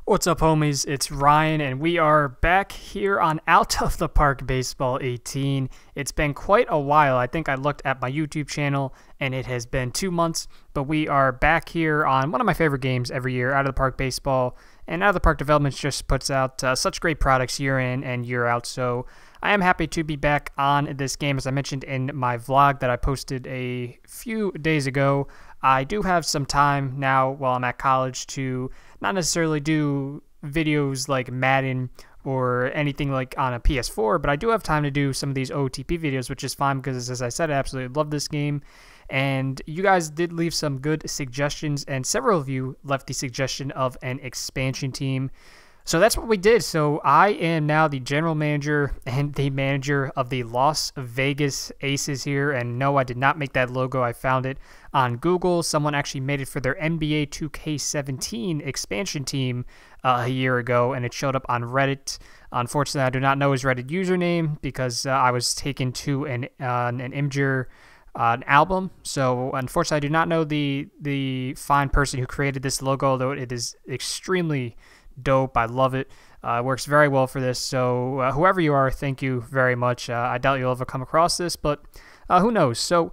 What's up, homies? It's Ryan, and we are back here on Out of the Park Baseball 18. It's been quite a while. I think I looked at my YouTube channel, and it has been 2 months, but we are back here on one of my favorite games every year, Out of the Park Baseball. And Out of the Park Developments just puts out such great products year in and year out, so I am happy to be back on this game. As I mentioned in my vlog that I posted a few days ago, I do have some time now while I'm at college to not necessarily do videos like Madden or anything like on a PS4, but I do have time to do some of these OOTP videos, which is fine because, as I said, I absolutely love this game. And you guys did leave some good suggestions, and several of you left the suggestion of an expansion team. So that's what we did. So I am now the general manager and the manager of the Las Vegas Aces here. And no, I did not make that logo. I found it on Google. Someone actually made it for their NBA 2K17 expansion team a year ago, and it showed up on Reddit. Unfortunately, I do not know his Reddit username because I was taken to an Imgur album. So unfortunately, I do not know the fine person who created this logo, although it is extremely dope. I love it. It works very well for this. So whoever you are, thank you very much. I doubt you'll ever come across this, but who knows? So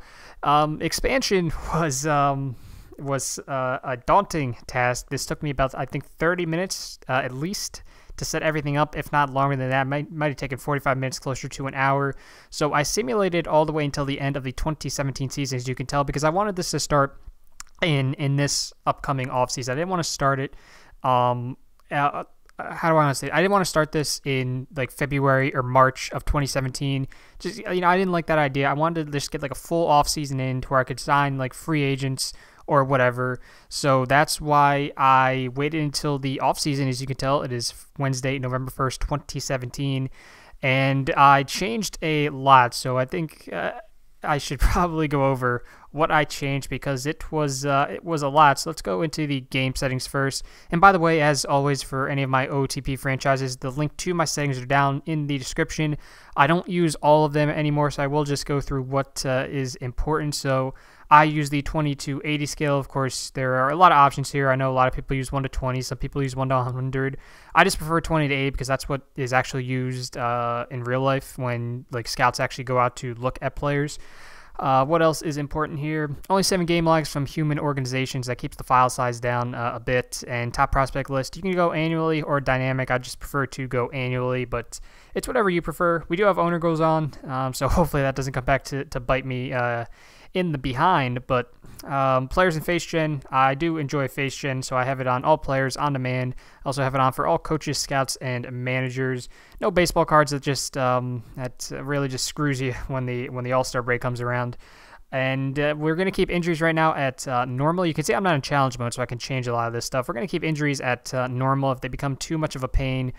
expansion was a daunting task. This took me about, I think, 30 minutes at least to set everything up, if not longer than that. Might have taken 45 minutes, closer to an hour. So I simulated all the way until the end of the 2017 season, as you can tell, because I wanted this to start in this upcoming offseason. I didn't want to start it how do I want to say it? I didn't want to start this in like February or March of 2017. Just, I didn't like that idea. I wanted to just get like a full off season in to where I could sign like free agents or whatever. So that's why I waited until the off season. As you can tell, it is Wednesday, November 1st, 2017, and I changed a lot. So I think I should probably go over what I changed because it was a lot. So let's go into the game settings first. And by the way, as always, for any of my OOTP franchises, the link to my settings are down in the description. I don't use all of them anymore, so I will just go through what is important. So I use the 20 to 80 scale. Of course, there are a lot of options here. I know a lot of people use 1 to 20. Some people use 1 to 100. I just prefer 20 to 80 because that's what is actually used in real life when like scouts actually go out to look at players. What else is important here? Only 7 game logs from human organizations. That keeps the file size down a bit. And top prospect list, you can go annually or dynamic. I just prefer to go annually, but it's whatever you prefer. We do have owner goals on, so hopefully that doesn't come back to bite me in the behind. But players and face gen, I do enjoy face gen, so I have it on all players on demand. I also have it on for all coaches, scouts, and managers. No baseball cards. That just that really just screws you when the All-Star break comes around. And we're going to keep injuries right now at normal. You can see I'm not in challenge mode, so I can change a lot of this stuff. We're going to keep injuries at normal. If they become too much of a pain,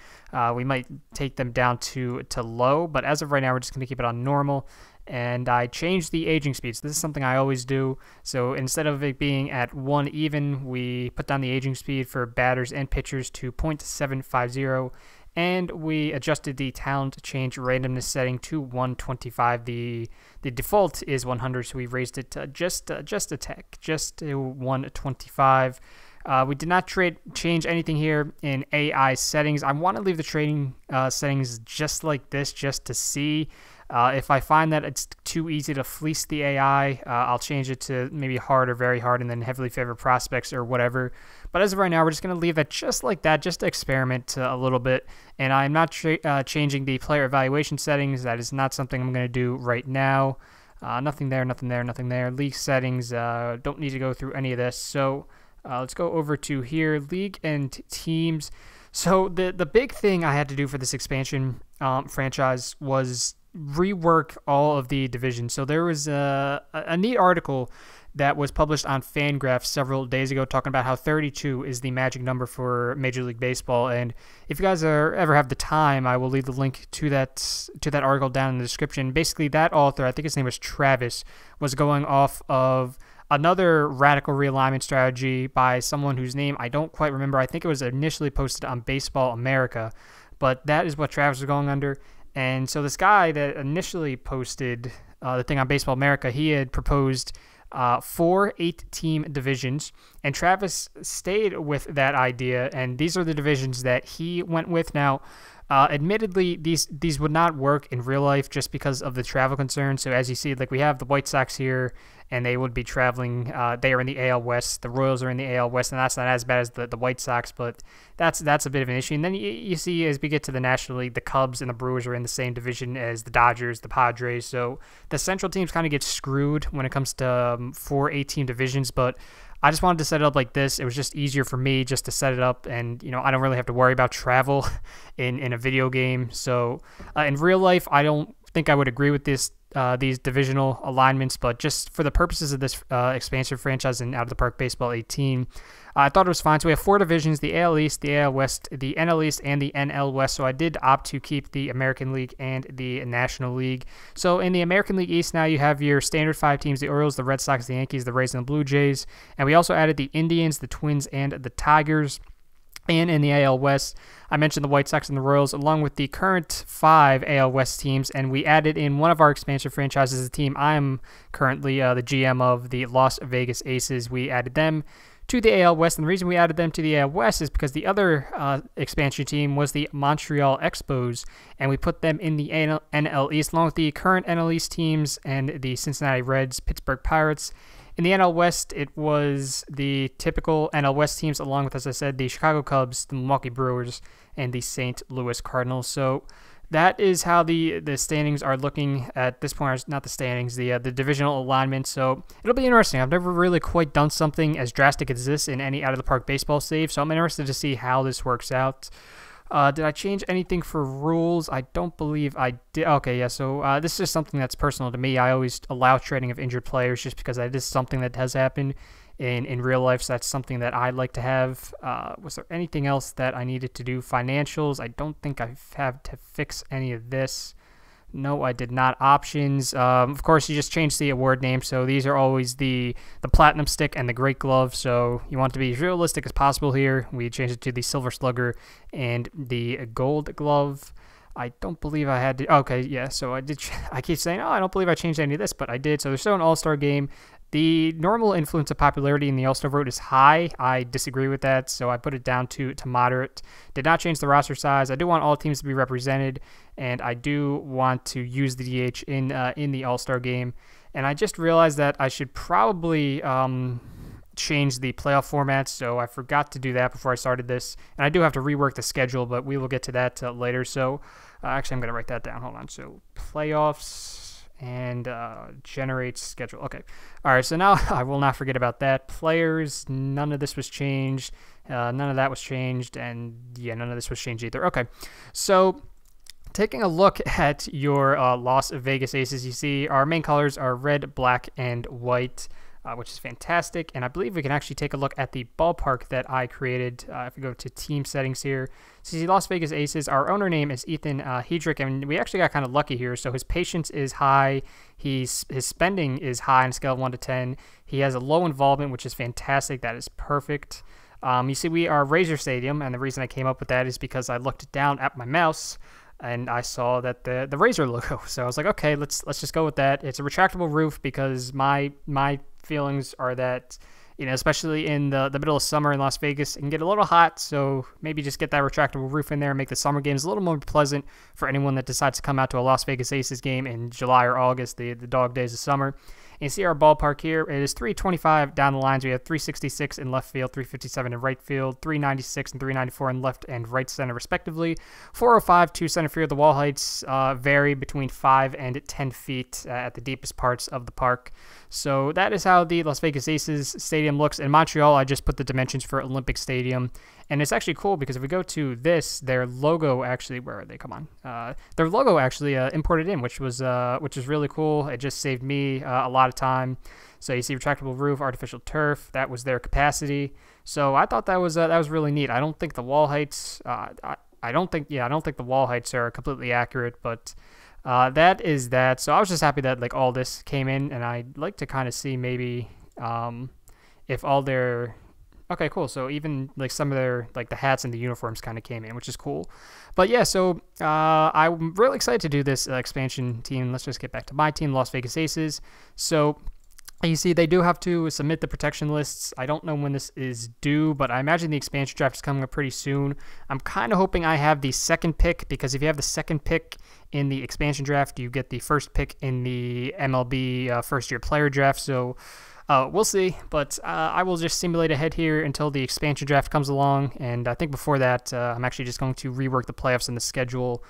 we might take them down to low. But as of right now, we're just going to keep it on normal. And I changed the aging speeds. This is something I always do. So instead of it being at 1 even, we put down the aging speed for batters and pitchers to 0.750. And we adjusted the talent change randomness setting to 125. The default is 100, so we raised it to just a tick, just to 125. We did not change anything here in AI settings. I want to leave the trading settings just like this, just to see. If I find that it's too easy to fleece the AI, I'll change it to maybe hard or very hard and then heavily favored prospects or whatever. But as of right now, we're just going to leave that just like that, just to experiment a little bit. And I'm not changing the player evaluation settings. That is not something I'm going to do right now. Nothing there, nothing there, nothing there. League settings, don't need to go through any of this. So let's go over to here, league and teams. So the big thing I had to do for this expansion franchise was rework all of the divisions. So there was a neat article that was published on Fangraphs several days ago talking about how 32 is the magic number for Major League Baseball. And if you guys ever have the time, I will leave the link to that article down in the description. Basically, that author, I think his name was Travis, was going off of another radical realignment strategy by someone whose name I don't quite remember. I think it was initially posted on Baseball America, but that is what Travis was going under. And so this guy that initially posted the thing on Baseball America, he had proposed 4 8-team divisions, and Travis stayed with that idea, and these are the divisions that he went with. Now, admittedly, these would not work in real life just because of the travel concerns. So as you see, like we have the White Sox here, and they would be traveling. They are in the AL West. The Royals are in the AL West, and that's not as bad as the White Sox, but that's a bit of an issue. And then you see, as we get to the National League, the Cubs and the Brewers are in the same division as the Dodgers, the Padres. So the Central teams kind of get screwed when it comes to 4 8-team divisions, but I just wanted to set it up like this. It was just easier for me just to set it up, and I don't really have to worry about travel in a video game. So in real life, I don't think I would agree with these divisional alignments, but just for the purposes of this expansion franchise and Out of the Park Baseball 18, I thought it was fine. So we have 4 divisions: the AL East, the AL West, the NL East, and the NL West. So I did opt to keep the American League and the National League. So in the American League East, now you have your standard 5 teams: the Orioles, the Red Sox, the Yankees, the Rays, and the Blue Jays. And we also added the Indians, the Twins, and the Tigers. And in the AL West, I mentioned the White Sox and the Royals, along with the current 5 AL West teams, and we added in one of our expansion franchises, the team I'm currently the GM of, the Las Vegas Aces. We added them to the AL West, and the reason we added them to the AL West is because the other expansion team was the Montreal Expos, and we put them in the NL East, along with the current NL East teams and the Cincinnati Reds, Pittsburgh Pirates. In the NL West, it was the typical NL West teams, along with, as I said, the Chicago Cubs, the Milwaukee Brewers, and the St. Louis Cardinals. So that is how the standings are looking at this point. Not the standings, the divisional alignment. So it'll be interesting. I've never really quite done something as drastic as this in any out-of-the-park baseball save, so I'm interested to see how this works out. Did I change anything for rules? I don't believe I did. Okay, yeah, so this is something that's personal to me. I always allow trading of injured players just because that is something that has happened in real life, so that's something that I'd like to have. Was there anything else that I needed to do? Financials, I don't think I have to fix any of this. No, I did not. Options, of course, you just changed the award name, so these are always the Platinum Stick and the Great Glove, so you want to be as realistic as possible here. We changed it to the Silver Slugger and the Gold Glove. I don't believe I had to. Okay, yeah, so I did. I keep saying, oh, I don't believe I changed any of this, but I did. So there's still an All-Star game. The normal influence of popularity in the All-Star vote is high. I disagree with that, so I put it down to moderate. Did not change the roster size. I do want all teams to be represented, and I do want to use the DH in the All-Star game. And I just realized that I should probably change the playoff format, so I forgot to do that before I started this. And I do have to rework the schedule, but we will get to that later. So actually, I'm going to write that down. Hold on. So playoffs and generate schedule. Okay. All right. So now I will not forget about that. Players, none of this was changed. None of that was changed. And yeah, none of this was changed either. Okay. So taking a look at your Las Vegas Aces, you see our main colors are red, black, and white, which is fantastic. And I believe we can actually take a look at the ballpark that I created. If we go to team settings here, so you see Las Vegas Aces, our owner name is Ethan Hedrick, and we actually got kind of lucky here. So his patience is high. His spending is high on a scale of 1 to 10. He has a low involvement, which is fantastic. That is perfect. You see we are Razor Stadium, and the reason I came up with that is because I looked down at my mouse and I saw that the Razor logo. So I was like, okay, let's just go with that. It's a retractable roof because my feelings are that, especially in the middle of summer in Las Vegas, it can get a little hot, so maybe just get that retractable roof in there and make the summer games a little more pleasant for anyone that decides to come out to a Las Vegas Aces game in July or August, the dog days of summer. And you see our ballpark here. It is 325 down the lines. We have 366 in left field, 357 in right field, 396 and 394 in left and right center, respectively. 405 to center field. The wall heights vary between 5 and 10 feet at the deepest parts of the park. So that is how the Las Vegas Aces Stadium looks. In Montreal, I just put the dimensions for Olympic Stadium. And it's actually cool because if we go to this, their logo actually, where are they? Come on. Their logo actually imported in, which was really cool. It just saved me a lot of time. So you see retractable roof, artificial turf. That was their capacity. So I thought that was really neat. I don't think the wall heights. I don't think the wall heights are completely accurate, but that is that. So I was just happy that like all this came in, and I'd like to kind of see maybe if all their. Okay, cool. So even like some of their like the hats and the uniforms kind of came in, which is cool. But yeah, so I'm really excited to do this expansion team. Let's just get back to my team, Las Vegas Aces. So You see, they do have to submit the protection lists. I don't know when this is due, but I imagine the expansion draft is coming up pretty soon. I'm kind of hoping I have the second pick, because if you have the second pick in the expansion draft, you get the first pick in the MLB first-year player draft. So we'll see, but I will just simulate ahead here until the expansion draft comes along, and I think before that, I'm actually just going to rework the playoffs and the schedule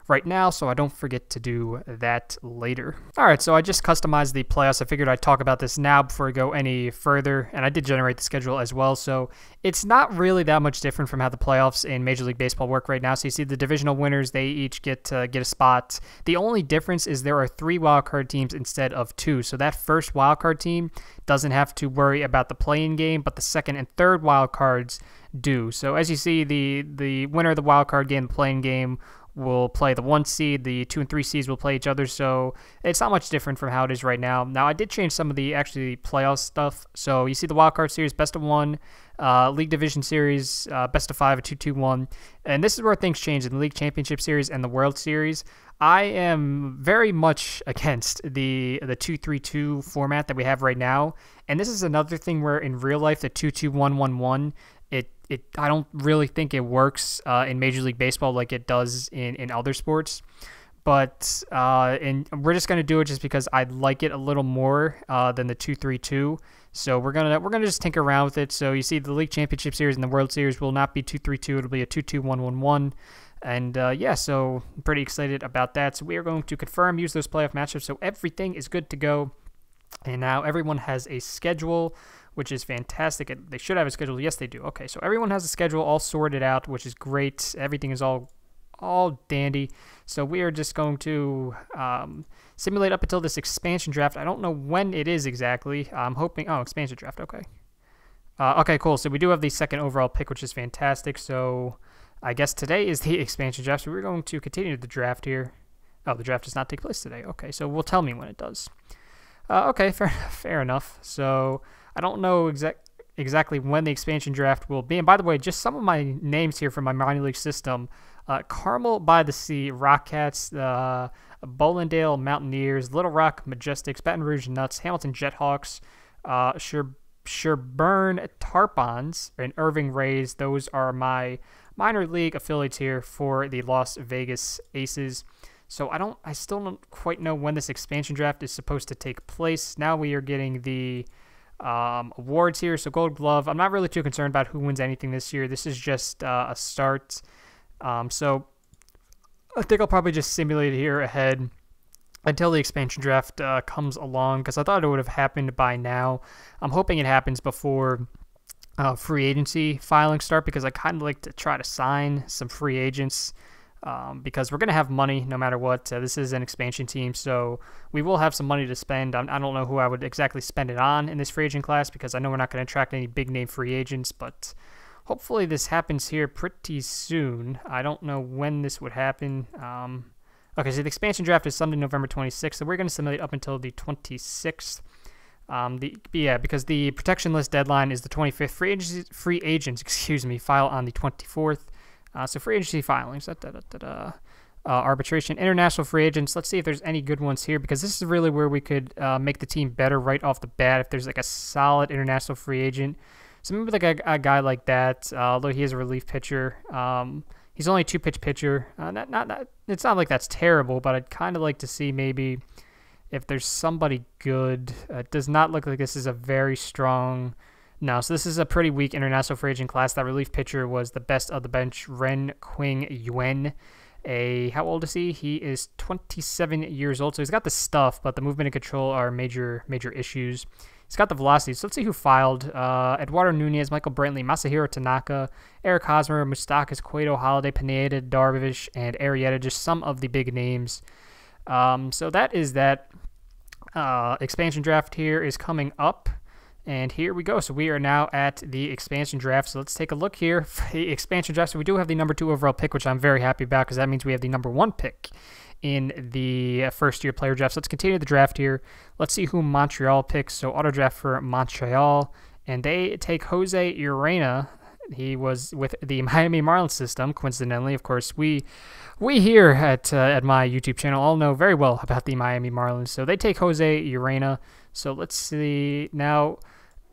right now, so I don't forget to do that later. Alright, so I just customized the playoffs. I figured I'd talk about this now before I go any further, and I did generate the schedule as well, so it's not really that much different from how the playoffs in Major League Baseball work right now. So you see the divisional winners, they each get a spot. The only difference is there are 3 wildcard teams instead of 2, so that first wildcard team doesn't have to worry about the play-in game, but the second and third wildcards do. So as you see, the winner of the wildcard game, the play-in game, will play the 1 seed, the 2 and 3 seeds will play each other, so it's not much different from how it is right now. Now, I did change some of the actually playoff stuff. So you see the wildcard series, best of 1, league division series, best of 5, a 2-2-1, and this is where things change in the league championship series and the World Series. I am very much against the 2-3-2 format that we have right now, and this is another thing where in real life the 2-2-1-1-1, I don't really think it works in Major League Baseball like it does in other sports. But and we're just gonna do it just because I like it a little more than the 2-3-2. So we're gonna just tinker around with it. So you see the League Championship Series and the World Series will not be 2-3-2. It'll be a 2-2-1-1-1. And yeah, so I'm pretty excited about that. So we are going to confirm, use those playoff matchups. So everything is good to go. And now everyone has a schedule, which is fantastic. They should have a schedule. Yes, they do. Okay, so everyone has a schedule all sorted out, which is great. Everything is all dandy. So we are just going to simulate up until this expansion draft. I don't know when it is exactly. I'm hoping... Oh, expansion draft. Okay. Okay, cool. So we do have the second overall pick, which is fantastic. So I guess today is the expansion draft. So we're going to continue the draft here. Oh, the draft does not take place today. Okay, so we'll tell me when it does. Okay, fair enough. So I don't know exactly when the expansion draft will be. And by the way, just some of my names here from my minor league system. Carmel by the Sea, Rockcats, Bolindale Mountaineers, Little Rock Majestics, Baton Rouge Nuts, Hamilton Jethawks, Sherburne Tarpons, and Irving Rays. Those are my minor league affiliates here for the Las Vegas Aces. So I still don't quite know when this expansion draft is supposed to take place. Now we are getting the awards here. So Gold Glove, I'm not really too concerned about who wins anything this year. This is just a start. So I think I'll probably just simulate it here ahead until the expansion draft comes along, because I thought it would have happened by now. I'm hoping it happens before free agency filings start, because I kind of like to try to sign some free agents. Because we're going to have money no matter what. This is an expansion team, so we will have some money to spend. I don't know who I would exactly spend it on in this free agent class, because I know we're not going to attract any big-name free agents, but hopefully this happens here pretty soon. I don't know when this would happen. Okay, so the expansion draft is Sunday, November 26th, so we're going to simulate up until the 26th. Because the protection list deadline is the 25th. Free agents, file on the 24th. So free agency filings, arbitration, international free agents. Let's see if there's any good ones here, because this is really where we could make the team better right off the bat if there's like a solid international free agent. So maybe like a guy like that, although he is a relief pitcher. He's only a 2-pitch pitcher. It's not like that's terrible, but I'd kind of like to see maybe if there's somebody good. It does not look like this is a very strong... No, so this is a pretty weak international free agent class. That relief pitcher was the best of the bench, Ren Qing Yuan. How old is he? He is 27 years old, so he's got the stuff, but the movement and control are major issues. He's got the velocity, so let's see who filed. Eduardo Nunez, Michael Brantley, Masahiro Tanaka, Eric Hosmer, Mustakas, Cueto, Holiday, Pineda, Darvish, and Arrieta, just some of the big names. So that is that. Expansion draft here is coming up. And here we go. So we are now at the expansion draft. So let's take a look here for the expansion draft. So we do have the number 2 overall pick, which I'm very happy about, because that means we have the number 1 pick in the first-year player draft. So let's continue the draft here. Let's see who Montreal picks. So auto draft for Montreal. And they take Jose Urena. He was with the Miami Marlins system, coincidentally. Of course, we here at my YouTube channel all know very well about the Miami Marlins. So they take Jose Urena. So let's see now.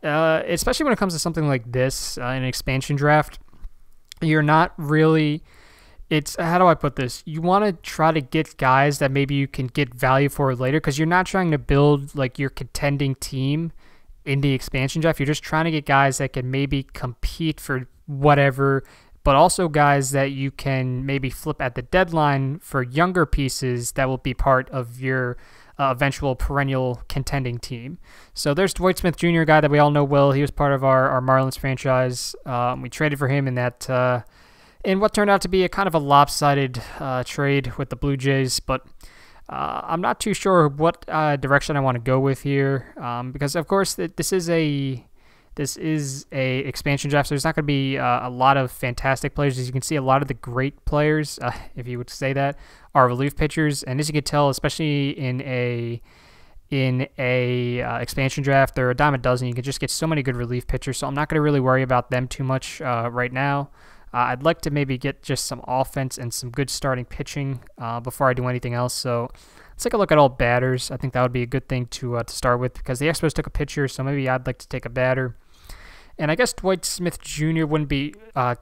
Especially when it comes to something like this, an expansion draft, you're not really. It's how do I put this? You want to try to get guys that maybe you can get value for later, because you're not trying to build like your contending team in the expansion draft. You're just trying to get guys that can maybe compete for whatever, but also guys that you can maybe flip at the deadline for younger pieces that will be part of your eventual perennial contending team. So there's Dwight Smith Jr., a guy that we all know well. He was part of our Marlins franchise. We traded for him in that in what turned out to be a kind of a lopsided trade with the Blue Jays, but I'm not too sure what direction I want to go with here, because of course this is a expansion draft, so there's not going to be a lot of fantastic players. As you can see, a lot of the great players, if you would say that, are relief pitchers, and as you can tell, especially in a expansion draft, they're a dime a dozen. You can just get so many good relief pitchers, so I'm not going to really worry about them too much right now. I'd like to maybe get just some offense and some good starting pitching before I do anything else. So let's take a look at all batters. I think that would be a good thing to start with, because the Expos took a pitcher, so maybe I'd like to take a batter. And I guess Dwight Smith Jr. wouldn't be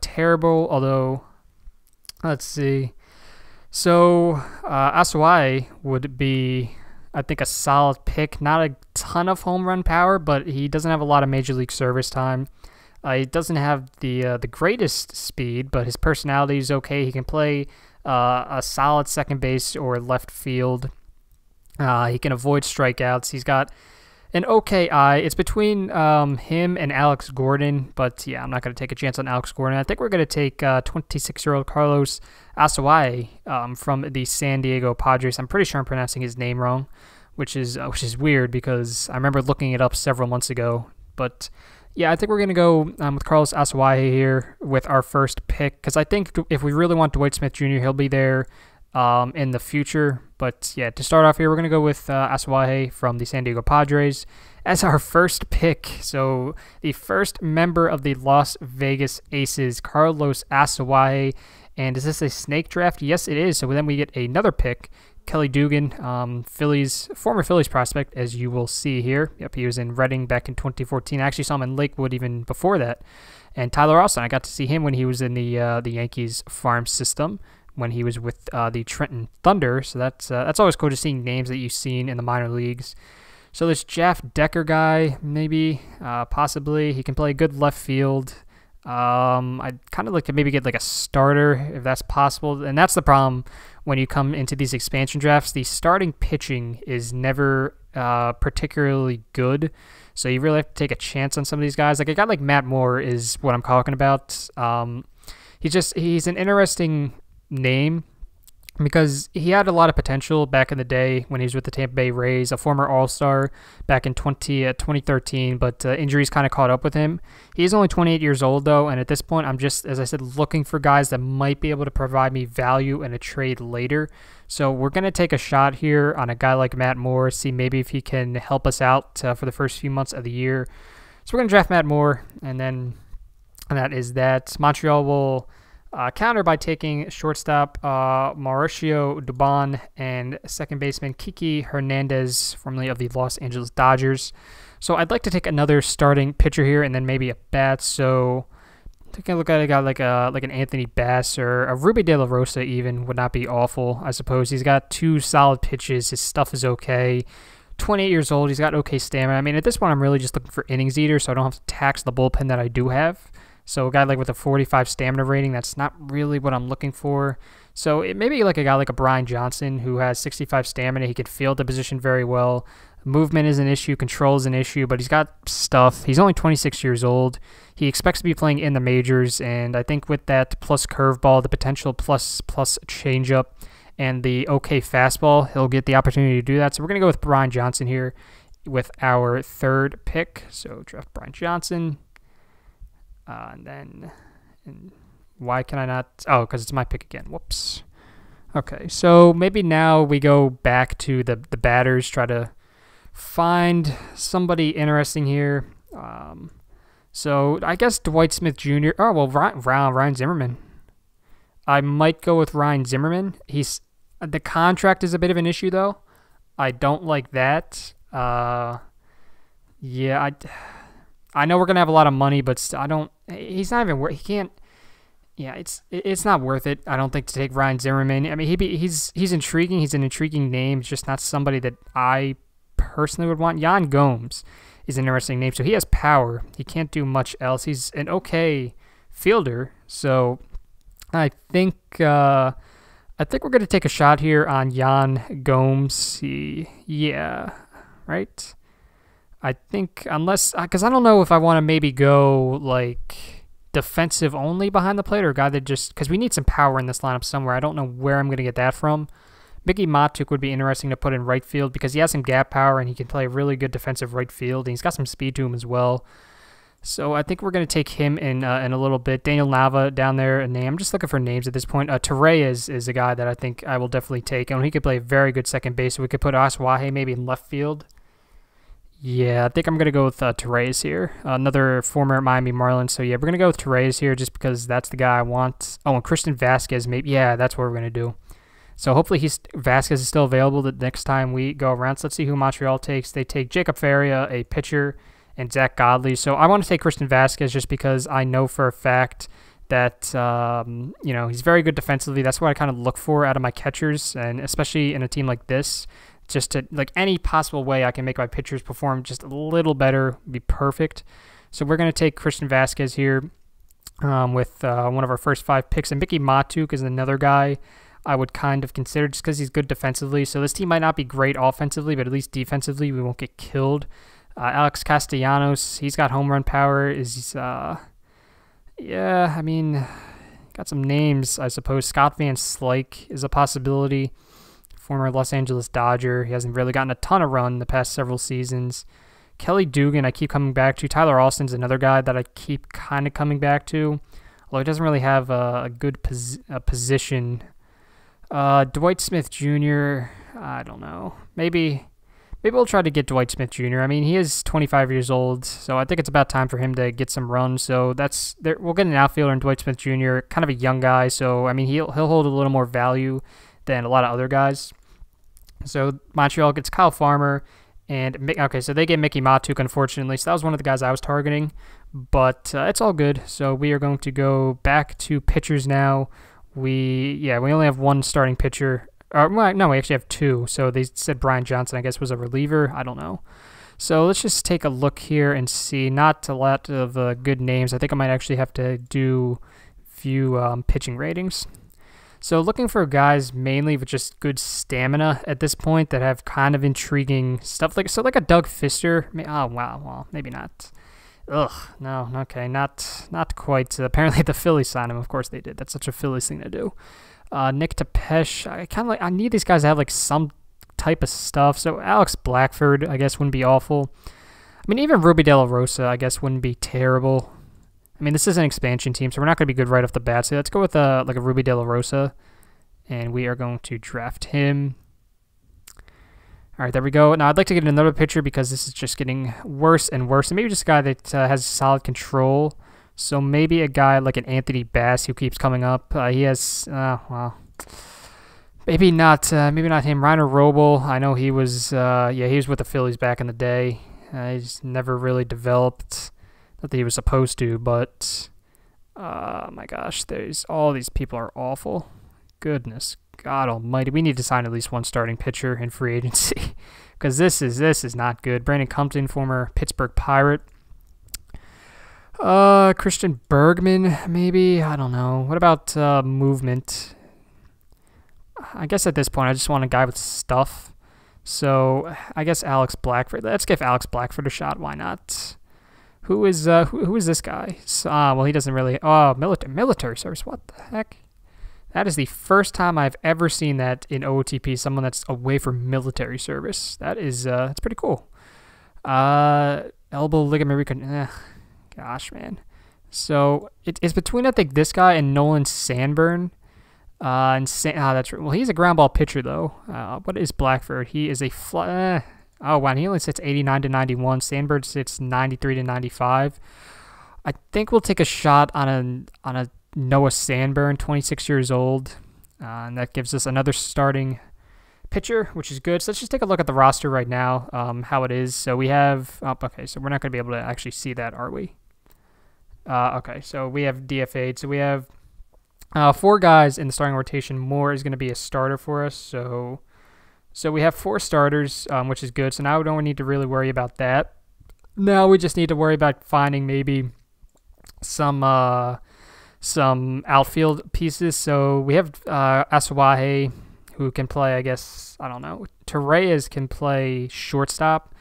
terrible, although, let's see. So Asawai would be, I think, a solid pick. Not a ton of home run power, but he doesn't have a lot of major league service time. He doesn't have the greatest speed, but his personality is okay. He can play a solid second base or left field. He can avoid strikeouts. He's got an okay eye. It's between him and Alex Gordon, but yeah, I'm not going to take a chance on Alex Gordon. I think we're going to take 26-year-old Carlos Asawai from the San Diego Padres. I'm pretty sure I'm pronouncing his name wrong, which is weird because I remember looking it up several months ago, but yeah, I think we're going to go with Carlos Asawai here with our first pick, because I think if we really want Dwight Smith Jr., he'll be there in the future. But yeah, to start off here, we're going to go with Asawai from the San Diego Padres as our first pick. So the first member of the Las Vegas Aces, Carlos Asawai. And is this a snake draft? Yes, it is. So then we get another pick. Kelly Dugan, former Phillies prospect, as you will see here. Yep, he was in Reading back in 2014. I actually saw him in Lakewood even before that. And Tyler Austin, I got to see him when he was in the Yankees farm system, when he was with the Trenton Thunder. So that's always cool, to seeing names that you've seen in the minor leagues. So this Jeff Decker guy, maybe, possibly. He can play good left field. I'd kind of like to maybe get like a starter if that's possible. And that's the problem when you come into these expansion drafts. The starting pitching is never particularly good. So you really have to take a chance on some of these guys. Like a guy like Matt Moore is what I'm talking about. He's an interesting name because he had a lot of potential back in the day when he was with the Tampa Bay Rays, a former All-Star back in 2013, but injuries kind of caught up with him. He's only 28 years old, though, and at this point, I'm just, as I said, looking for guys that might be able to provide me value in a trade later. So we're going to take a shot here on a guy like Matt Moore, see maybe if he can help us out for the first few months of the year. So we're going to draft Matt Moore, and that is that. Montreal will counter by taking shortstop Mauricio Dubon and second baseman Kiki Hernandez, formerly of the Los Angeles Dodgers. So I'd like to take another starting pitcher here and then maybe a bat. So taking a look at a guy like an Anthony Bass or a Ruby De La Rosa even would not be awful, I suppose. He's got 2 solid pitches. His stuff is okay. 28 years old. He's got okay stamina. I mean, at this point, I'm really just looking for innings eater, so I don't have to tax the bullpen that I do have. So a guy like with a 45 stamina rating, that's not really what I'm looking for. So it may be like a guy like a Brian Johnson who has 65 stamina. He can field the position very well. Movement is an issue. Control is an issue, but he's got stuff. He's only 26 years old. He expects to be playing in the majors, and I think with that plus curveball, the potential plus changeup, and the okay fastball, he'll get the opportunity to do that. So we're going to go with Brian Johnson here with our third pick. So draft Brian Johnson. And why can I not? Oh, because it's my pick again. Whoops. Okay, so maybe now we go back to the batters, try to find somebody interesting here. So I guess Dwight Smith Jr. Oh, well, Ryan Zimmerman. I might go with Ryan Zimmerman. The contract is a bit of an issue, though. I don't like that. Yeah, I know we're gonna have a lot of money, but I don't. He's not even worth. He can't. Yeah, it's not worth it. I don't think to take Ryan Zimmerman. I mean, he's intriguing. He's an intriguing name. It's just not somebody that I personally would want. Jan Gomes is an interesting name. So he has power. He can't do much else. He's an okay fielder. So I think we're gonna take a shot here on Jan Gomes. Yeah, right. I think unless because I don't know if I want to maybe go like defensive only behind the plate or a guy that just because we need some power in this lineup somewhere. I don't know where I'm gonna get that from. Mickey Matuk would be interesting to put in right field because he has some gap power and he can play really good defensive right field. And he's got some speed to him as well. So I think we're going to take him in a little bit. Daniel Nava down there, a name. I'm just looking for names at this point. Torreyes is a guy that I think I will definitely take. And he could play very good second base. So we could put Aswahe maybe in left field. Yeah, I think I'm going to go with Torreyes here. Another former Miami Marlins. So yeah, we're going to go with Torreyes here just because that's the guy I want. Oh, and Christian Vasquez maybe. Yeah, that's what we're going to do. So hopefully Vasquez is still available the next time we go around. So let's see who Montreal takes. They take Jacob Faria, a pitcher, and Zach Godley. So I want to take Christian Vasquez just because I know for a fact that he's very good defensively. That's what I kind of look for out of my catchers, and especially in a team like this, just to like any possible way I can make my pitchers perform just a little better, be perfect. So we're going to take Christian Vasquez here with one of our first 5 picks, and Mickey Matuk is another guy I would kind of consider just because he's good defensively. So this team might not be great offensively, but at least defensively we won't get killed. Alex Castellanos, he's got home run power. Got some names, I suppose. Scott Van Slyke is a possibility. Former Los Angeles Dodger. He hasn't really gotten a ton of run the past several seasons. Kelly Dugan, I keep coming back to. Tyler Austin's another guy that I keep kind of coming back to, although he doesn't really have a good position. Dwight Smith Jr., I don't know. Maybe we'll try to get Dwight Smith Jr. I mean, he is 25 years old, so I think it's about time for him to get some runs. So we'll get an outfielder in Dwight Smith Jr., kind of a young guy. So, I mean, he'll hold a little more value than a lot of other guys. So Montreal gets Kyle Farmer, so they get Mickey Matuk, unfortunately. So that was one of the guys I was targeting, but it's all good. So we are going to go back to pitchers now. We only have one starting pitcher. No, we actually have 2. So they said Brian Johnson, I guess, was a reliever. I don't know. So let's just take a look here and see. Not a lot of good names. I think I might actually have to do few pitching ratings. So looking for guys mainly with just good stamina at this point that have kind of intriguing stuff. Like a Doug Fister. Oh, wow. Well, maybe not. Ugh, no, okay, not quite. Apparently the Phillies signed him. Of course they did. That's such a Phillies thing to do. Nick Tepesh, I need these guys to have like some type of stuff. So Alex Blackford, I guess, wouldn't be awful. I mean, even Ruby De La Rosa, I guess, wouldn't be terrible. I mean, this is an expansion team, so we're not going to be good right off the bat. So let's go with like a Ruby De La Rosa, and we are going to draft him. All right, there we go. Now, I'd like to get another pitcher because this is just getting worse and worse. And maybe just a guy that has solid control. So maybe a guy like an Anthony Bass who keeps coming up. He has, maybe not him. Reiner Roble, I know he was, he was with the Phillies back in the day. He's never really developed. Not that he was supposed to, but, my gosh, all these people are awful. Goodness God almighty. We need to sign at least one starting pitcher in free agency because this is not good. Brandon Compton, former Pittsburgh Pirate. Christian Bergman, maybe. I don't know. What about movement? I guess at this point, I just want a guy with stuff. So I guess Alex Blackford. Let's give Alex Blackford a shot. Why not? Who is this guy? Well, he doesn't really. Oh, military service. What the heck? That is the first time I've ever seen that in OOTP, someone that's away from military service. That's pretty cool. Elbow ligament gosh, man. So it's between, I think, this guy and Nolan Sanburn. That's right. Well, he's a ground ball pitcher, though. What is Blackford? He is a oh, wow. He only sits 89 to 91. Sanburn sits 93 to 95. I think we'll take a shot on a Noah Sanburn, 26 years old, and that gives us another starting pitcher, which is good. So let's just take a look at the roster right now, how it is. So we have, okay, so we're not going to be able to actually see that, are we? Okay, so we have DFA'd. So we have 4 guys in the starting rotation. Moore is going to be a starter for us. So we have 4 starters, which is good. So now we don't need to really worry about that. Now we just need to worry about finding maybe some outfield pieces. So we have Asawahe, who can play, I guess, I don't know. Torreyes can play shortstop.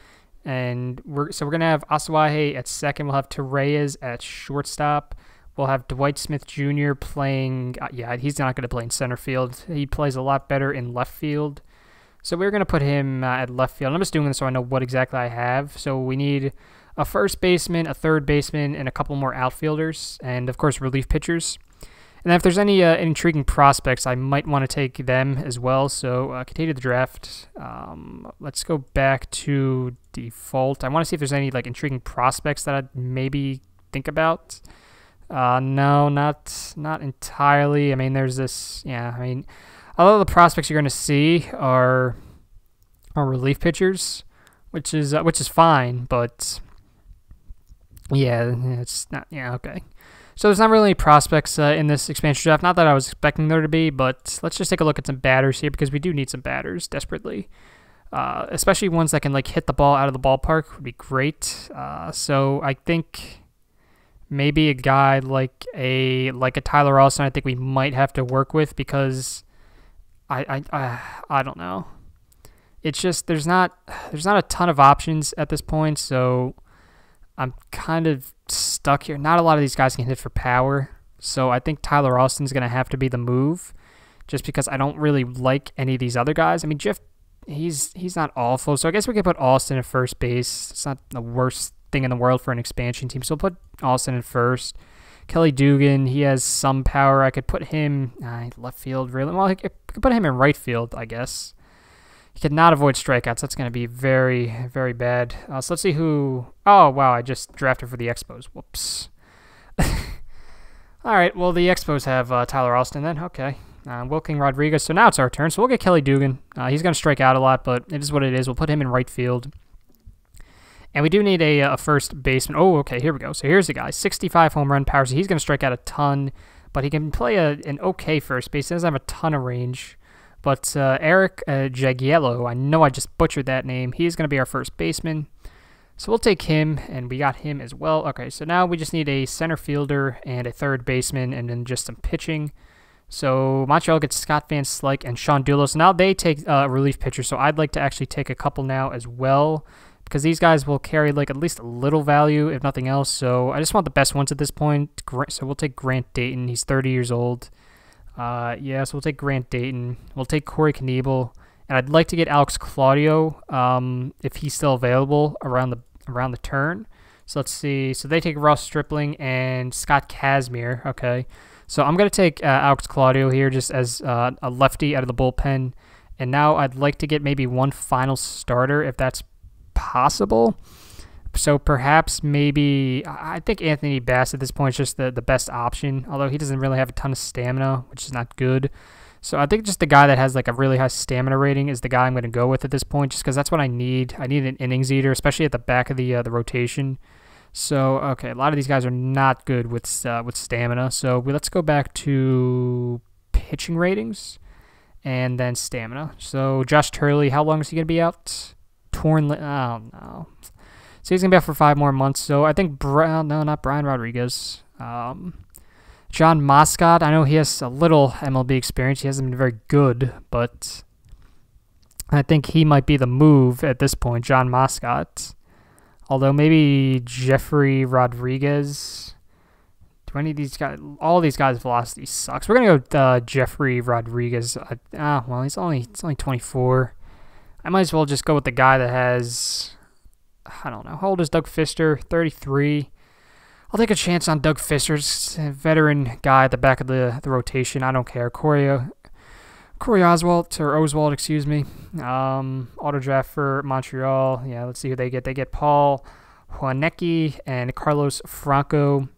And we're going to have Asawahe at second. We'll have Torreyes at shortstop. We'll have Dwight Smith Jr. playing, he's not going to play in center field. He plays a lot better in left field. So we're going to put him at left field. I'm just doing this so I know what exactly I have. So we need a first baseman, a third baseman, and a couple more outfielders, and of course relief pitchers. And then if there's any intriguing prospects, I might want to take them as well. So continue the draft. Let's go back to default. I want to see if there's any like intriguing prospects that I'd maybe think about. No, not entirely. I mean, there's this. Yeah, I mean, a lot of the prospects you're going to see are relief pitchers, which is fine, but yeah, it's not. Yeah, okay. So there's not really any prospects in this expansion draft. Not that I was expecting there to be, but let's just take a look at some batters here because we do need some batters desperately. Especially ones that can like hit the ball out of the ballpark would be great. So I think maybe a guy like a Tyler Austin, I think we might have to work with because I don't know. It's just there's not a ton of options at this point, so I'm kind of stuck here. Not a lot of these guys can hit for power, so I think Tyler Austin's going to have to be the move just because I don't really like any of these other guys. I mean, Jeff, he's not awful, so I guess we could put Austin at first base. It's not the worst thing in the world for an expansion team, so we'll put Austin at first. Kelly Dugan, he has some power. I could put him left field, really. Well, I could put him in right field, I guess. He could not avoid strikeouts. That's going to be very, very bad. So let's see who... Oh, wow, I just drafted for the Expos. Whoops. All right, well, the Expos have Tyler Austin then. Okay. Wilking Rodriguez. So now it's our turn. So we'll get Kelly Dugan. He's going to strike out a lot, but it is what it is. We'll put him in right field. And we do need a first baseman. Oh, okay, here we go. So here's the guy. 65 home run power. So he's going to strike out a ton, but he can play an okay first base. He doesn't have a ton of range. But Eric Jagiello, I know I just butchered that name. He's going to be our first baseman. So we'll take him, and we got him as well. Okay, so now we just need a center fielder and a third baseman, and then just some pitching. So Montreal gets Scott Van Slyke and Sean Doulos. Now they take relief pitchers, so I'd like to actually take a couple now as well, because these guys will carry like at least a little value, if nothing else. So I just want the best ones at this point. So we'll take Grant Dayton. He's 30 years old. So we'll take Grant Dayton. We'll take Corey Knebel, and I'd like to get Alex Claudio if he's still available around the turn. So let's see. So they take Ross Stripling and Scott Kazmir. Okay, so I'm gonna take Alex Claudio here just as a lefty out of the bullpen, and now I'd like to get maybe one final starter if that's possible. So perhaps maybe, I think Anthony Bass at this point is just the best option, although he doesn't really have a ton of stamina, which is not good. So I think just the guy that has like a really high stamina rating is the guy I'm going to go with at this point, just because that's what I need. I need an innings eater, especially at the back of the rotation. So, okay, a lot of these guys are not good with stamina. So let's go back to pitching ratings and then stamina. So Josh Turley, how long is he going to be out? Oh, no. So he's going to be out for 5 more months. So I think, not Brian Rodriguez. John Moscott, I know he has a little MLB experience. He hasn't been very good, but I think he might be the move at this point, John Moscott. Although maybe Jeffrey Rodriguez. Do any of these guys? All these guys' velocity sucks. We're going to go with Jeffrey Rodriguez. Well, he's only 24. I might as well just go with the guy that has... I don't know. How old is Doug Fister? 33. I'll take a chance on Doug Fister, a veteran guy at the back of the rotation. I don't care. Corey Oswald, excuse me. Auto draft for Montreal. Yeah, let's see who they get. They get Paul Juanecki and Carlos Franco.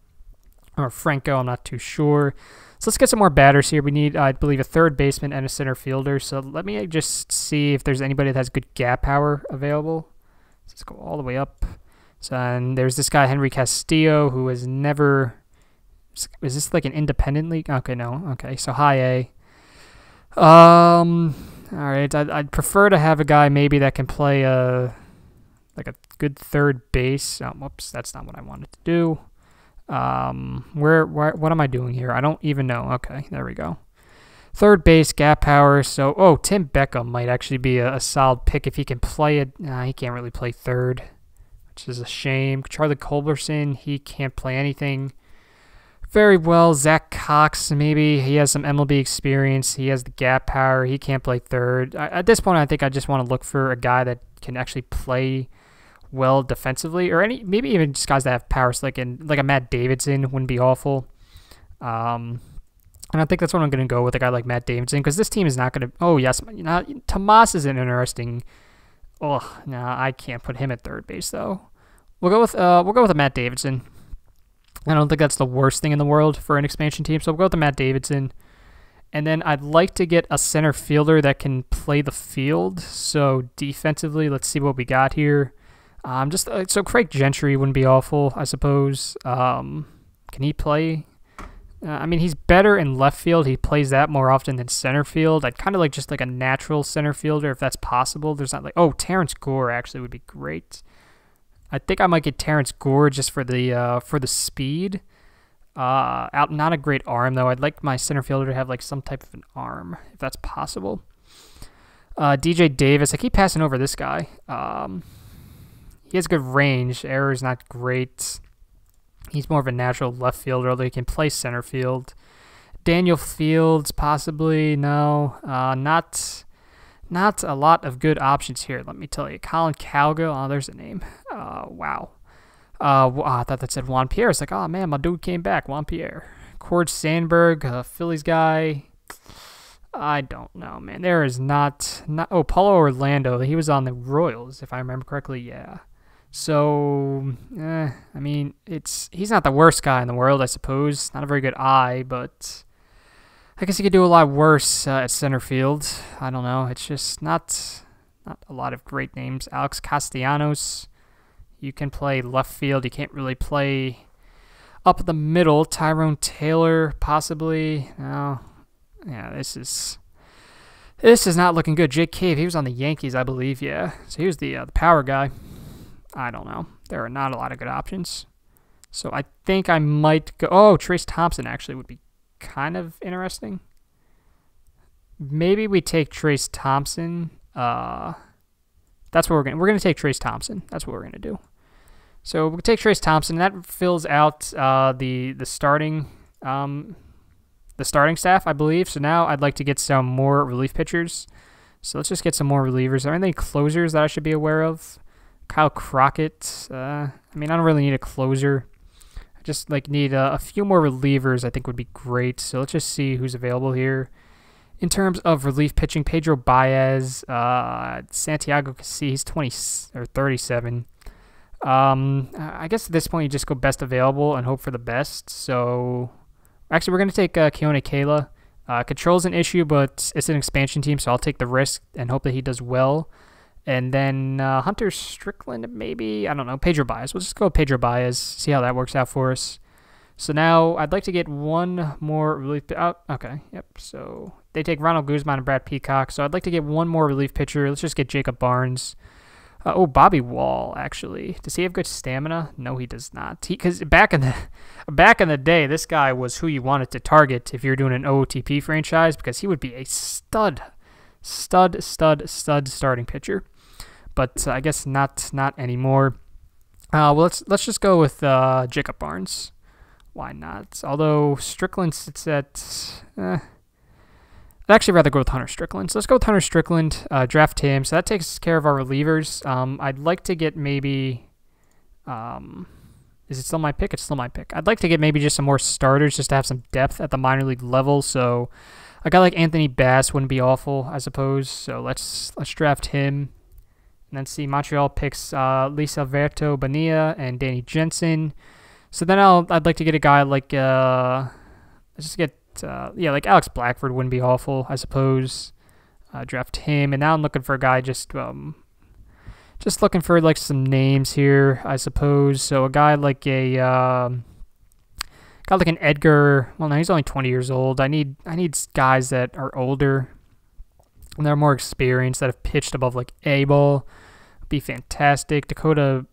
Or Franco, I'm not too sure. So let's get some more batters here. We need, I believe, a third baseman and a center fielder. So let me just see if there's anybody that has good gap power available. So let's go all the way up. So and there's this guy, Henry Castillo, who has never... Is this like an independent league? Okay, no. Okay, so high A. All right. I'd prefer to have a guy maybe that can play like a good third base. Oh, whoops, that's not what I wanted to do. What am I doing here? I don't even know. Okay, there we go. Third base, gap power. So, oh, Tim Beckham might actually be a solid pick if he can play it. Nah, he can't really play third, which is a shame. Charlie Culberson, he can't play anything very well. Zach Cox, maybe. He has some MLB experience. He has the gap power. He can't play third. At this point, I think I just want to look for a guy that can actually play well defensively, or maybe even just guys that have power. So like a Matt Davidson wouldn't be awful. And I think that's what I'm going to go with, a guy like Matt Davidson, because this team is not going to... Oh, yes. Tomas is an interesting... Oh, no, I can't put him at third base, though. We'll go with a Matt Davidson. I don't think that's the worst thing in the world for an expansion team, so we'll go with the Matt Davidson. And then I'd like to get a center fielder that can play the field. So defensively, let's see what we got here. So Craig Gentry wouldn't be awful, I suppose. Can he play? I mean, he's better in left field. He plays that more often than center field. I'd kind of like just like a natural center fielder if that's possible. There's not like, oh, Terrence Gore actually would be great. I think I might get Terrence Gore just for the speed. Not a great arm though. I'd like my center fielder to have like some type of an arm if that's possible. DJ Davis. I keep passing over this guy. He has good range. Error is not great. He's more of a natural left fielder, although he can play center field. Daniel Fields, possibly. No, not a lot of good options here, let me tell you. Colin Calgo. Oh, there's a name. Wow. I thought that said Juan Pierre. It's like, oh, man, my dude came back. Juan Pierre. Cord Sandberg, Phillies guy. I don't know, man. There is not. Oh, Paulo Orlando. He was on the Royals, if I remember correctly. Yeah. So, I mean, he's not the worst guy in the world, I suppose. Not a very good eye, but I guess he could do a lot worse at center field. I don't know. It's just not a lot of great names. Alex Castellanos. You can play left field. You can't really play up the middle. Tyrone Taylor, possibly. No. Yeah, this is not looking good. Jake Cave, he was on the Yankees, I believe. Yeah. So he was the power guy. I don't know. There are not a lot of good options. So I think I might go... Oh, Trace Thompson actually would be kind of interesting. Maybe we take Trace Thompson. That's what we're going to take Trace Thompson. That's what we're going to do. So we'll take Trace Thompson. That fills out the starting staff, I believe. So now I'd like to get some more relief pitchers. So let's just get some more relievers. Are there any closers that I should be aware of? Kyle Crockett. I mean, I don't really need a closer. I just need a few more relievers. I think would be great. So let's just see who's available here. In terms of relief pitching, Pedro Baez, Santiago Cassi, he's 37. I guess at this point you just go best available and hope for the best. So actually, we're going to take Keone Kela. Control's an issue, but it's an expansion team, so I'll take the risk and hope that he does well. And then Hunter Strickland, maybe. I don't know. Pedro Baez. We'll just go with Pedro Baez, see how that works out for us. So now I'd like to get one more relief. Oh, okay. Yep. So they take Ronald Guzman and Brad Peacock. So I'd like to get one more relief pitcher. Let's just get Jacob Barnes. Bobby Wall, actually. Does he have good stamina? No, he does not. Because back in the day, this guy was who you wanted to target if you're doing an OOTP franchise, because he would be a stud starting pitcher. But I guess not anymore. Well, let's just go with Jacob Barnes. Why not? Although Strickland sits at... I'd actually rather go with Hunter Strickland. So let's go with Hunter Strickland, draft him. So that takes care of our relievers. I'd like to get maybe... is it still my pick? It's still my pick. I'd like to get maybe just some more starters just to have some depth at the minor league level. So a guy like Anthony Bass wouldn't be awful, I suppose. So let's draft him. And then see, Montreal picks Luis Alberto Bonilla and Danny Jensen. So then I'd like to get a guy like... let's just get yeah, like Alex Blackford wouldn't be awful, I suppose. Draft him, and now I'm looking for a guy just looking for like some names here, I suppose. So a guy like an Edgar. Well, no, he's only 20 years old. I need guys that are older and they're more experienced that have pitched above like A ball. Be fantastic. Dakota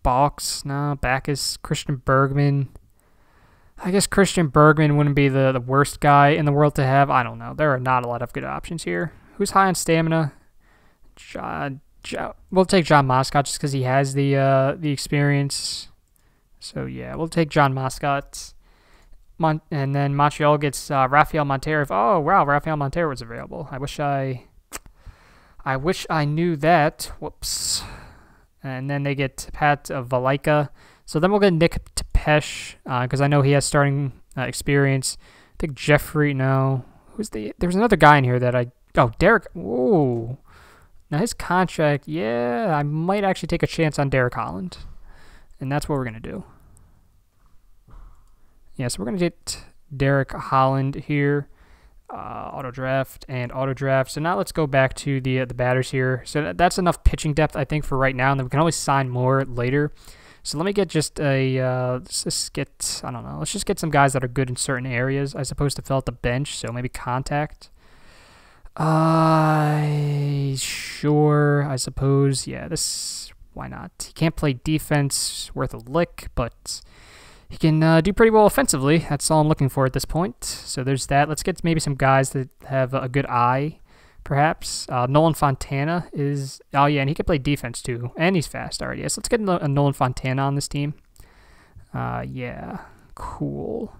Bacchus, Christian Bergman. I guess Christian Bergman wouldn't be the worst guy in the world to have. I don't know. There are not a lot of good options here. Who's high on stamina? We'll take John Moscott just because he has the experience. So yeah, we'll take John Moscott. And then Montreal gets Rafael Montero. Oh wow, Rafael Montero was available. I wish I knew that. Whoops. And then they get Pat Valaika. So then we'll get Nick Tepesh because I know he has starting experience. I think Jeffrey. No, there's another guy in here that Derek. Ooh. Now his contract. Yeah, I might actually take a chance on Derek Holland, and that's what we're gonna do. Yeah, so we're gonna get Derek Holland here. Auto draft. So now let's go back to the batters here. So that's enough pitching depth, I think, for right now, and then we can always sign more later. So let me get let's just get some guys that are good in certain areas, I suppose, to fill out the bench. So maybe contact. Sure, I suppose. Yeah, why not? He can't play defense worth a lick, but he can do pretty well offensively. That's all I'm looking for at this point. So there's that. Let's get maybe some guys that have a good eye, perhaps. Nolan Fontana is... Oh, yeah, and he can play defense, too. And he's fast already. Yes, let's get a Nolan Fontana on this team. Yeah, cool.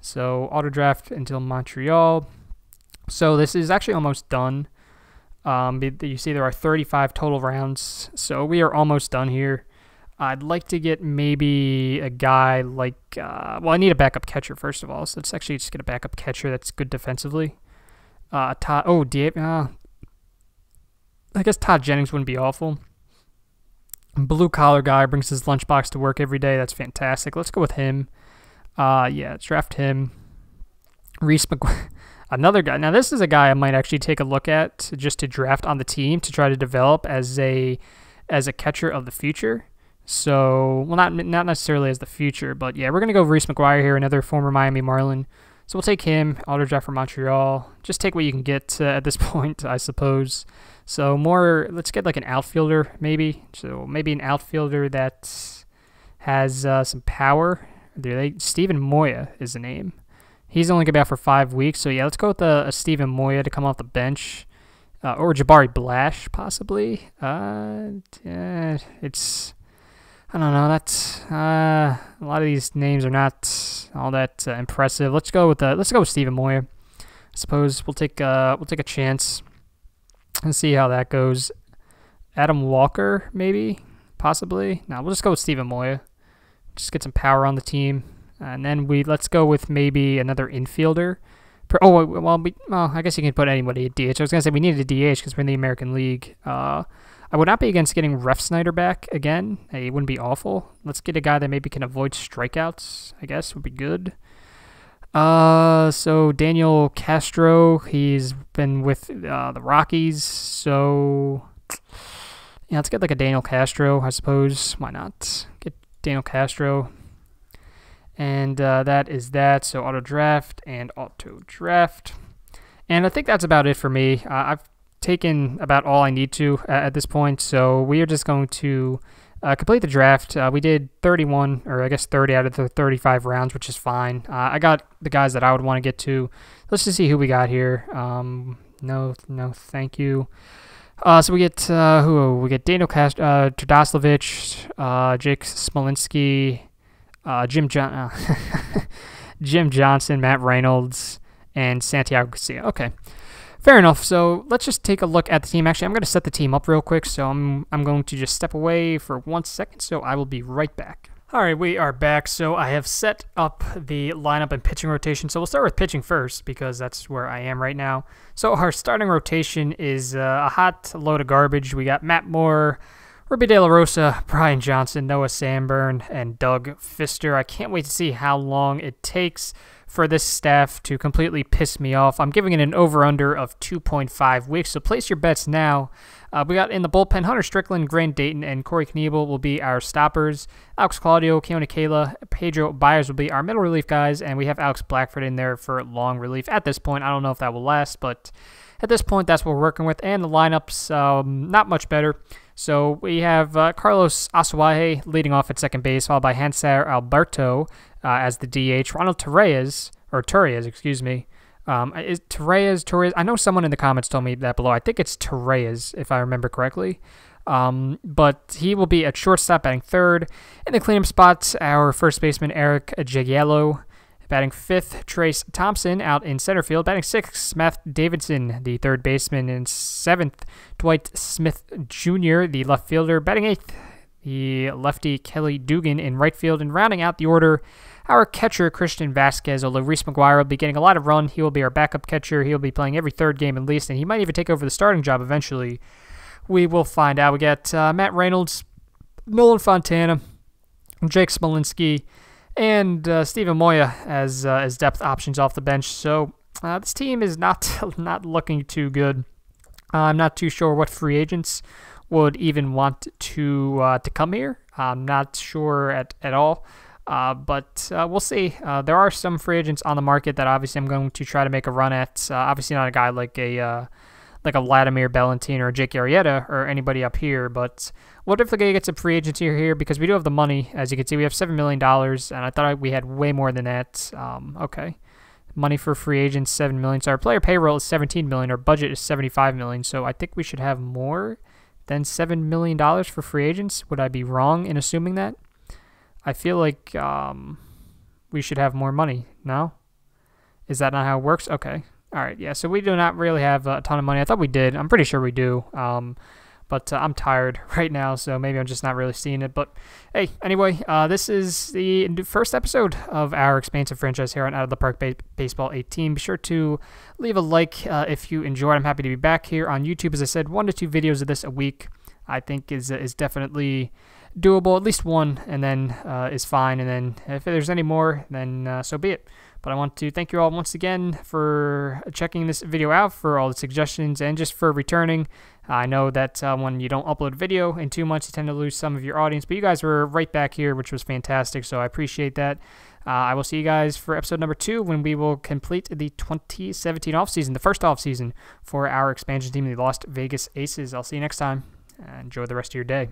So auto draft until Montreal. So this is actually almost done. You see there are 35 total rounds. So we are almost done here. I'd like to get maybe a guy like, I need a backup catcher first of all. So let's actually just get a backup catcher that's good defensively. I guess Todd Jennings wouldn't be awful. Blue collar guy, brings his lunchbox to work every day. That's fantastic. Let's go with him. Yeah, let's draft him. Reese McGuire. Another guy. Now this is a guy I might actually take a look at just to draft on the team to try to develop as a catcher of the future. So, well, not necessarily as the future, but yeah, we're going to go Reese McGuire here, another former Miami Marlin. So we'll take him, auto draft for Montreal. Just take what you can get at this point, I suppose. So let's get like an outfielder maybe. So maybe an outfielder that has some power. Steven Moya is the name. He's only going to be out for 5 weeks. So yeah, let's go with a Steven Moya to come off the bench. Or Jabari Blash, possibly. I don't know. That's a lot of these names are not all that impressive. Let's go with Steven Moya. I suppose we'll take a chance and see how that goes. Adam Walker, maybe, possibly. No, we'll just go with Steven Moya. Just get some power on the team, and then let's go with maybe another infielder. I guess you can put anybody at DH. I was gonna say we needed a DH because we're in the American League. I would not be against getting Ref Snyder back again. It wouldn't be awful. Let's get a guy that maybe can avoid strikeouts, I guess, would be good. So Daniel Castro, he's been with the Rockies. So, yeah, let's get like a Daniel Castro, I suppose. Why not? Get Daniel Castro. And that is that. So auto draft. And I think that's about it for me. I've taken about all I need to at this point, so we are just going to complete the draft. We did 31, or I guess 30 out of the 35 rounds, which is fine. I got the guys that I would want to get to. Let's just see who we got here. No, thank you. So we get who? We get Daniel Trdoslavich, Jake Smolinski, Jim Johnson, Matt Reynolds, and Santiago Garcia. Okay. Fair enough. So let's just take a look at the team. Actually, I'm going to set the team up real quick. So I'm going to just step away for 1 second. So I will be right back. All right, we are back. So I have set up the lineup and pitching rotation. So we'll start with pitching first because that's where I am right now. So our starting rotation is a hot load of garbage. We got Matt Moore, Ruby De La Rosa, Brian Johnson, Noah Sanburn, and Doug Fister. I can't wait to see how long it takes for this staff to completely piss me off. I'm giving it an over-under of 2.5 weeks, so place your bets now. We got in the bullpen, Hunter Strickland, Grant Dayton, and Corey Knebel will be our stoppers. Alex Claudio, Keone Kayla, Pedro Byers will be our middle relief guys, and we have Alex Blackford in there for long relief. At this point, I don't know if that will last, but at this point, that's what we're working with, and the lineup's not much better. So we have Carlos Asuaje leading off at second base, followed by Hanser Alberto as the DH. Ronald Torres, excuse me. Is Torres? I know someone in the comments told me that below. I think it's Torres, if I remember correctly. But he will be at shortstop, batting third. In the cleanup spots, our first baseman, Eric Jagiello. Batting fifth, Trace Thompson out in center field. Batting sixth, Matt Davidson, the third baseman. In seventh, Dwight Smith Jr., the left fielder. Batting eighth, the lefty Kelly Dugan in right field. And rounding out the order, our catcher, Christian Vasquez, although Reese McGuire will be getting a lot of run. He will be our backup catcher. He'll be playing every third game at least, and he might even take over the starting job eventually. We will find out. We got Matt Reynolds, Nolan Fontana, Jake Smolinski, and Steven Moya as depth options off the bench. So this team is not looking too good. I'm not too sure what free agents would even want to come here. I'm not sure at all. But we'll see. There are some free agents on the market that obviously I'm going to try to make a run at. Obviously not a guy like a Vladimir Valentin or Jake Arrieta or anybody up here, but we'll definitely get some free agents here because we do have the money. As you can see, we have $7 million, and I thought we had way more than that. Okay. Money for free agents, $7 million. So our player payroll is $17 million. Our budget is $75 million. So I think we should have more than $7 million for free agents. Would I be wrong in assuming that? I feel like we should have more money. No? Is that not how it works? Okay. All right. Yeah, so we do not really have a ton of money. I thought we did. I'm pretty sure we do. But I'm tired right now, so maybe I'm just not really seeing it. But hey, anyway, this is the first episode of our expansive franchise here on Out of the Park Baseball 18. Be sure to leave a like if you enjoyed. I'm happy to be back here on YouTube. As I said, 1 to 2 videos of this a week, I think is definitely doable. At least one, and then is fine. And then if there's any more, then so be it. But I want to thank you all once again for checking this video out, for all the suggestions, and just for returning. I know that when you don't upload video in 2 months, you tend to lose some of your audience, but you guys were right back here, which was fantastic, so I appreciate that. I will see you guys for episode number 2 when we will complete the 2017 offseason, the first offseason for our expansion team, the Las Vegas Aces. I'll see you next time. Enjoy the rest of your day.